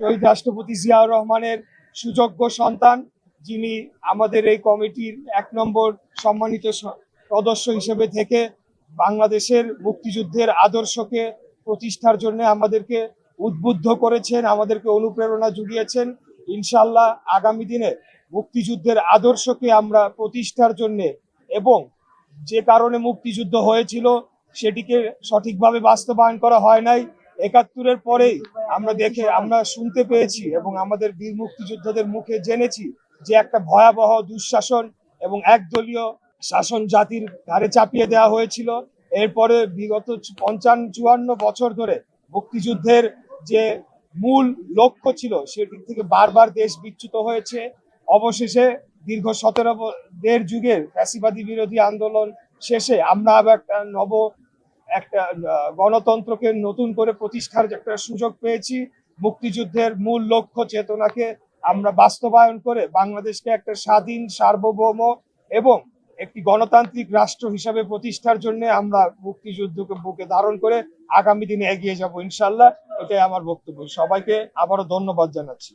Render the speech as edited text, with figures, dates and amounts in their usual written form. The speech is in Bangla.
শহীদ রাষ্ট্রপতি জিয়াউর রহমানের সুযোগ্য সন্তান, যিনি আমাদের এই কমিটির 1 নম্বর সম্মানিত সদস্য হিসেবে থেকে বাংলাদেশের মুক্তিযুদ্ধের আদর্শকে প্রতিষ্ঠার জন্য আমাদেরকে উদ্বুদ্ধ করেছেন, আমাদেরকে অনুপ্রেরণা জুগিয়েছেন। ইনশাআল্লাহ আগামী দিনে মুক্তিযুদ্ধের আদর্শকে আমরা প্রতিষ্ঠার জন্য এবং যে কারণে মুক্তিযুদ্ধ হয়েছিল সেটিকে সঠিকভাবে বাস্তবায়ন করা হয় নাই, 71-এর পরেই আমরা শুনতে পেয়েছি এবং আমাদের বীর মুক্তিযোদ্ধাদের মুখে জেনেছি যে একটা ভয়াবহ দুঃশাসন এবং একদলীয় শাসন জাতির ঘাড়ে চাপিয়ে দেওয়া হয়েছিল। এরপরে বিগত 55-54 বছর ধরে মুক্তিযুদ্ধের যে মূল লক্ষ্য ছিল সেদিক থেকে বারবার দেশ বিচ্যুত হয়েছে। অবশেষে দীর্ঘ 17 যুগের ফ্যাসিবাদী বিরোধী আন্দোলন শেষে আমরা আবার একটা গণতন্ত্রকে নতুন করে প্রতিষ্ঠার একটা সুযোগ পেয়েছি। মুক্তিযুদ্ধের মূল লক্ষ্য চেতনাকে আমরা বাস্তবায়ন করে বাংলাদেশকে একটা স্বাধীন, সার্বভৌম এবং একটি গণতান্ত্রিক রাষ্ট্র হিসাবে প্রতিষ্ঠার জন্য আমরা মুক্তিযুদ্ধকে বুকে ধারণ করে আগামী দিনে এগিয়ে যাব ইনশাল্লাহ। এটাই আমার বক্তব্য। সবাইকে আবারও ধন্যবাদ জানাচ্ছি।